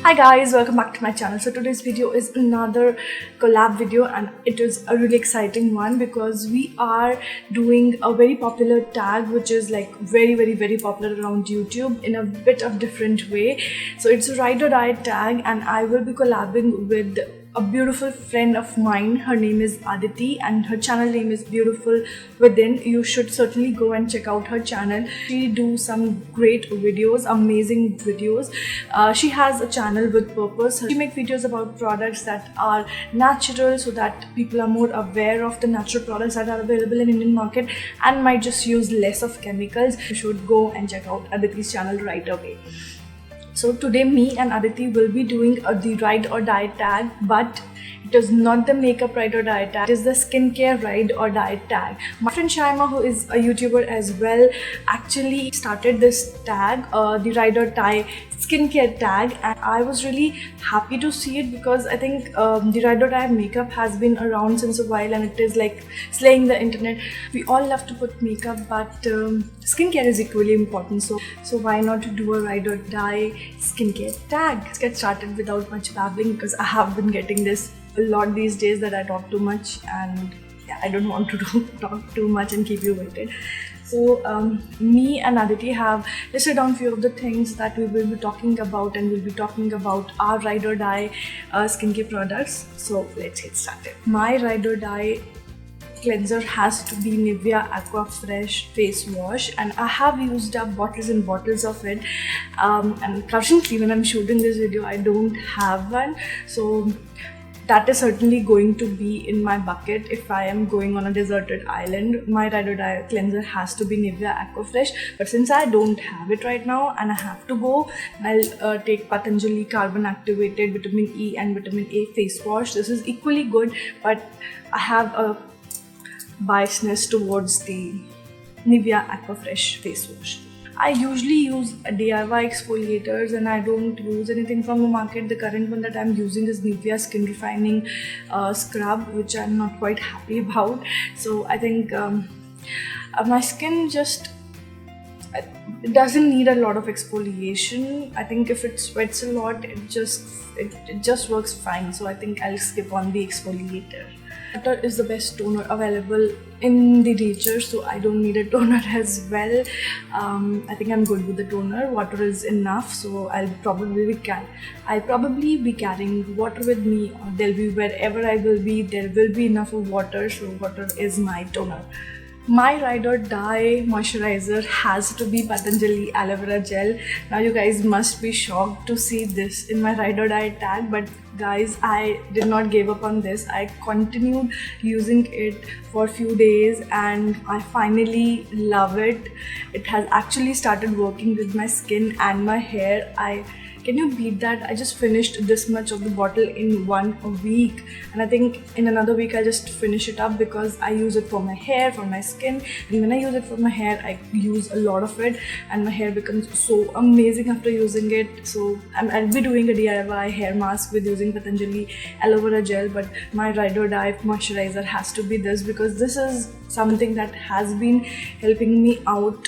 Hi guys, welcome back to my channel. So today's video is another collab video and it is a really exciting one because we are doing a very popular tag which is like very popular around YouTube in a bit of different way. So it's a ride or die tag and I will be collabing with a beautiful friend of mine. Her name is Aditi and her channel name is Beautiful Within. You should certainly go and check out her channel. She do some great videos, amazing videos. She has a channel with purpose. She make videos about products that are natural so that people are more aware of the natural products that are available in Indian market and might just use less of chemicals. You should go and check out Aditi's channel right away. So today me and Aditi will be doing the ride or die tag, but it is not the makeup ride or die tag, it is the skincare ride or die tag. My friend Shaima, who is a YouTuber as well, actually started this tag, the ride or die skincare tag, and I was really happy to see it because I think the ride or die makeup has been around since a while and it is like slaying the internet. We all love to put makeup, but skincare is equally important, so why not do a ride or die skincare tag? Let's get started without much babbling because I have been getting this a lot these days that I talk too much, and yeah, I don't want to talk too much and keep you waited. So me and Aditi have listed down few of the things that we will be talking about, and we'll be talking about our ride or die skincare products. So let's get started. My ride or die cleanser has to be Nivea Aqua Fresh face wash, and I have used up bottles and bottles of it, and currently when I'm shooting this video I don't have one, so that is certainly going to be in my bucket if I am going on a deserted island. My ride or die cleanser has to be Nivea Aqua Fresh, but since I don't have it right now and I have to go, I'll take Patanjali Carbon Activated Vitamin E and Vitamin A face wash. This is equally good, but I have a biasness towards the Nivea Aqua Fresh face wash. I usually use DIY exfoliators and I don't use anything from the market. The current one that I'm using is Nivea Skin Refining Scrub, which I'm not quite happy about. So I think my skin just it doesn't need a lot of exfoliation. I think if it sweats a lot, it just works fine. So I think I'll skip on the exfoliator. Water is the best toner available in the nature, so I don't need a toner as well. I think I'm good with the toner. Water is enough, so I'll probably be carrying water with me. There'll be wherever I will be, there will be enough of water, so water is my toner. My ride or die moisturizer has to be Patanjali Aloe Vera Gel. Now you guys must be shocked to see this in my ride or die tag, but guys, I did not give up on this. I continued using it for a few days and I finally love it. It has actually started working with my skin and my hair. Can you beat that? I just finished this much of the bottle in 1 week, and I think in another week I'll just finish it up because I use it for my hair, for my skin, and when I use it for my hair I use a lot of it and my hair becomes so amazing after using it. So I'll be doing a DIY hair mask with using Patanjali Aloe Vera Gel, but my ride or die moisturizer has to be this because this is something that has been helping me out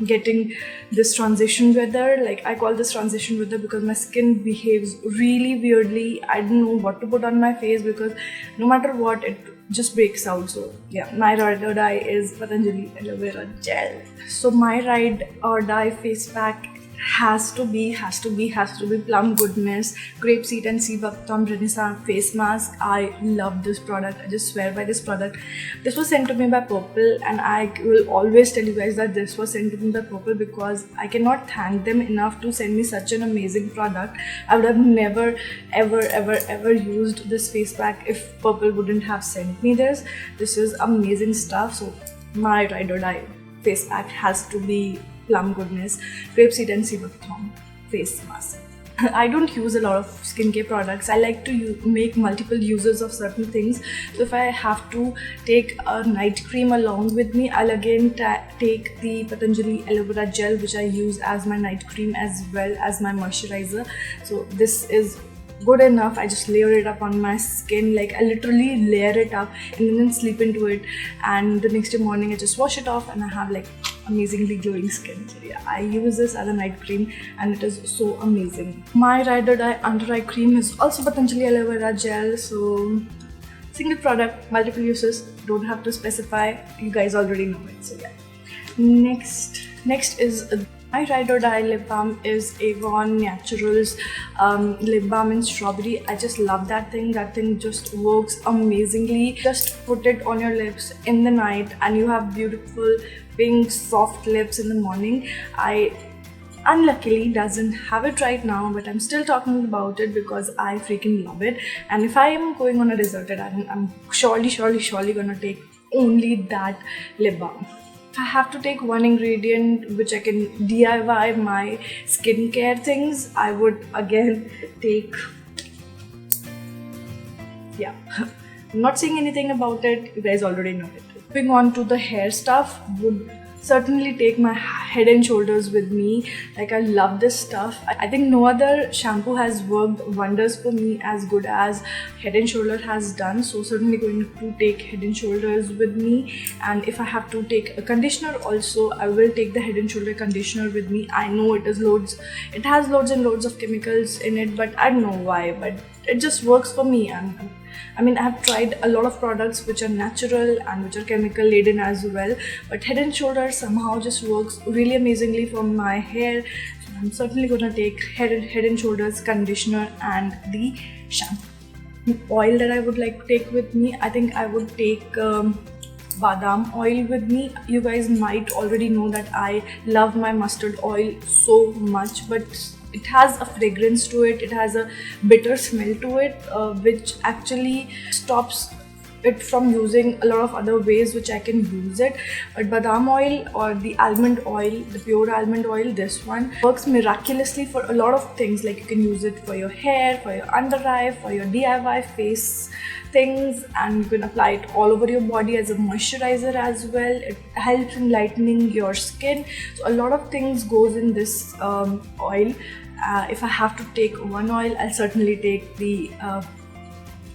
getting this transition weather. Like, I call this transition weather because my skin behaves really weirdly. I don't know what to put on my face because no matter what, it just breaks out. So yeah, my ride or die is Patanjali Aloe Vera Gel. So my ride or die face pack has to be Plum Goodness Grapeseed and Sea Buckthorn Renaissance face mask. I love this product. I just swear by this product. This was sent to me by Purple, and I will always tell you guys that this was sent to me by Purple because I cannot thank them enough to send me such an amazing product. I would have never ever used this face pack if Purple wouldn't have sent me this. This is amazing stuff. So my ride or die face pack has to be Plum Goodness Grapeseed and Sea Buckthorn face mask. I don't use a lot of skincare products. I like to make multiple uses of certain things. So if I have to take a night cream along with me, I'll again take the Patanjali Aloe Vera Gel, which I use as my night cream as well as my moisturizer. So this is good enough. I just layer it up on my skin, like I literally layer it up and then sleep into it, and the next day morning I just wash it off and I have like amazingly glowing skin. So yeah, I use this as a night cream and it is so amazing. My ride or die under eye cream is also Patanjali aloe vera gel. So single product, multiple uses, don't have to specify, you guys already know it. So yeah, next is my ride or die lip balm is Avon Naturals lip balm in strawberry. I just love that thing. That thing just works amazingly. Just put it on your lips in the night and you have beautiful pink soft lips in the morning. I unluckily doesn't have it right now, but I'm still talking about it because I freaking love it. And if I am going on a deserted island, I'm surely gonna take only that lip balm. If I have to take one ingredient which I can DIY my skincare things, I would again take, yeah, I'm not saying anything about it, you guys already know it. Moving on to the hair stuff, would certainly take my Head and Shoulders with me. Like, I love this stuff. I think no other shampoo has worked wonders for me as good as Head and Shoulders has done. So certainly going to take Head and Shoulders with me. And if I have to take a conditioner also, I will take the Head and Shoulder conditioner with me. I know it has loads and loads of chemicals in it, but I don't know why, but it just works for me. And I mean, I have tried a lot of products which are natural and which are chemical laden as well, but Head and Shoulders somehow just works really amazingly for my hair. So I'm certainly gonna take Head and Shoulders conditioner and the shampoo. The oil that I would like to take with me, I think I would take badam oil with me. You guys might already know that I love my mustard oil so much, but it has a fragrance to it, it has a bitter smell to it, which actually stops it from using a lot of other ways which I can use it. But badam oil or the almond oil, the pure almond oil, this one works miraculously for a lot of things. Like, you can use it for your hair, for your under eye, for your DIY face things, and you can apply it all over your body as a moisturizer as well. It helps in lightening your skin. So a lot of things goes in this oil. If I have to take one oil, I'll certainly take the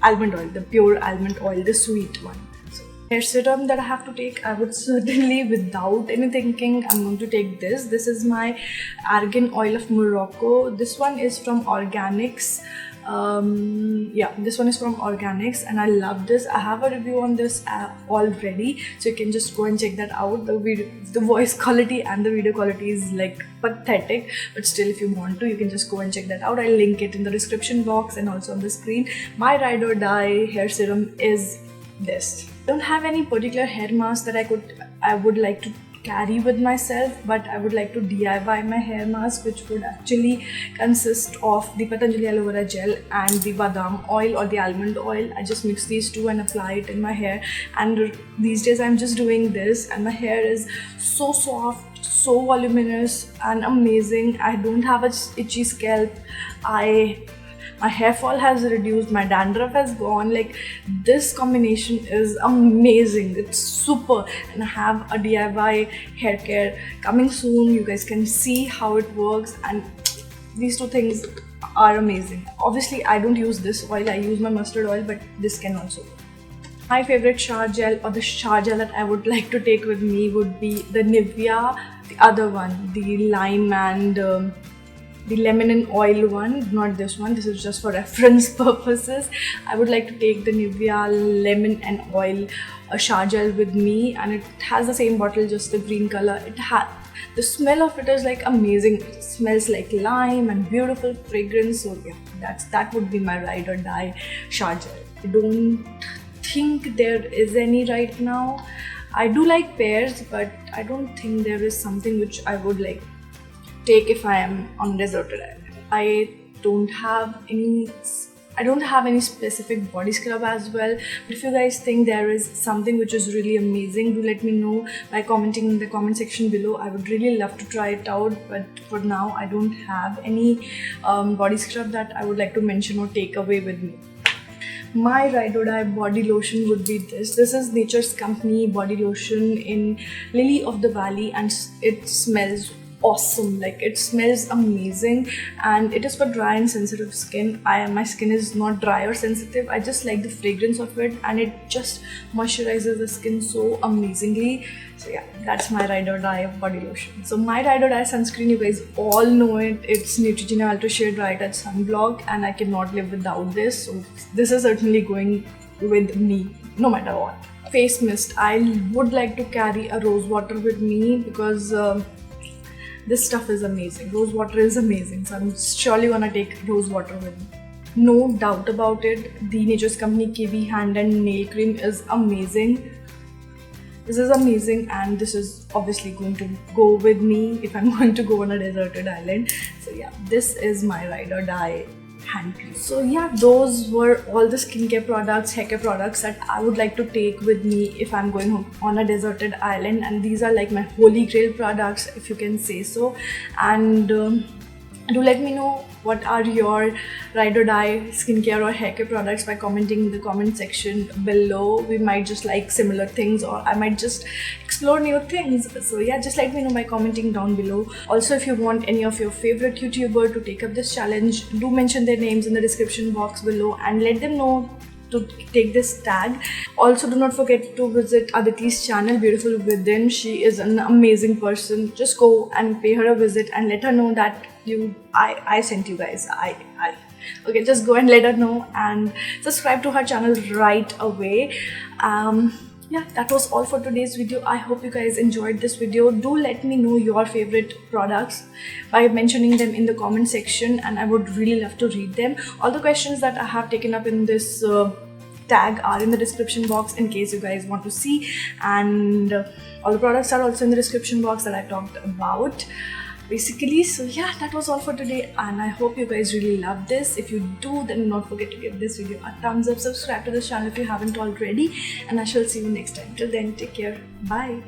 almond oil, the pure almond oil, the sweet one. So hair serum that I have to take, I would certainly, without any thinking, I'm going to take this. This is my Argan Oil of Morocco. This one is from Organics. Yeah, this one is from Organics and I love this. I have a review on this already, so you can just go and check that out. The voice quality and the video quality is like pathetic, but still, if you want to, you can just go and check that out. I'll link it in the description box and also on the screen. My ride or die hair serum is this. I don't have any particular hair mask that I would like to carry with myself, but I would like to DIY my hair mask, which would actually consist of the Patanjali aloe vera gel and the badam oil or the almond oil. I just mix these two and apply it in my hair, and these days I'm just doing this and my hair is so soft, so voluminous and amazing. I don't have a itchy scalp. My hair fall has reduced, my dandruff has gone. Like, this combination is amazing, it's super. And I have a DIY hair care coming soon. You guys can see how it works, and these two things are amazing. Obviously, I don't use this oil, I use my mustard oil, but this can also work. My favorite shower gel, or the shower gel that I would like to take with me, would be the Nivea, the other one, the lime and the lemon and oil one, not this one. This is just for reference purposes. I would like to take the Nivea lemon and oil shower gel with me, and it has the same bottle, just the green color. The smell of it is like amazing. It smells like lime and beautiful fragrance. So yeah, that would be my ride or die shower gel. I don't think there is any right now. I do like pears, but I don't think there is something which I would like take if I am on a deserted island. I don't have any specific body scrub as well, but if you guys think there is something which is really amazing, do let me know by commenting in the comment section below. I would really love to try it out, but for now I don't have any body scrub that I would like to mention or take away with me. My ride or die body lotion would be this. This is Nature's Company body lotion in Lily of the Valley, and it smells awesome. Like, it smells amazing, and it is for dry and sensitive skin. My skin is not dry or sensitive. I just like the fragrance of it, and it just moisturizes the skin so amazingly. So yeah, that's my ride or die body lotion. So my ride or die sunscreen, you guys all know it. It's Neutrogena Ultra Sheer Dry Touch Sunblock, and I cannot live without this. So this is certainly going with me no matter what. Face mist, I would like to carry a rose water with me because this stuff is amazing. Rose water is amazing, so I'm surely gonna take rose water with me. No doubt about it, the Nature's Company KB hand and nail cream is amazing. This is amazing, and this is obviously going to go with me if I'm going to go on a deserted island. So yeah, this is my ride or die hand cream. So yeah, those were all the skincare products, haircare products that I would like to take with me if I'm going on a deserted island, and these are like my holy grail products, if you can say so. And do let me know what are your ride or die skincare or haircare products by commenting in the comment section below. We might just like similar things, or I might just explore new things. So yeah, just let me know by commenting down below. Also, if you want any of your favorite YouTuber to take up this challenge, do mention their names in the description box below and let them know to take this tag. Also, do not forget to visit Aditi's channel, Beautiful Within. She is an amazing person. Just go and pay her a visit and let her know that I sent you guys. Okay, just go and let her know and subscribe to her channel right away. Yeah, that was all for today's video. I hope you guys enjoyed this video. Do let me know your favorite products by mentioning them in the comment section, and I would really love to read them. All the questions that I have taken up in this tag are in the description box in case you guys want to see, and all the products are also in the description box that I talked about basically. So yeah, that was all for today, and I hope you guys really love this. If you do, then do not forget to give this video a thumbs up, subscribe to this channel if you haven't already, and I shall see you next time. Till then, take care, bye.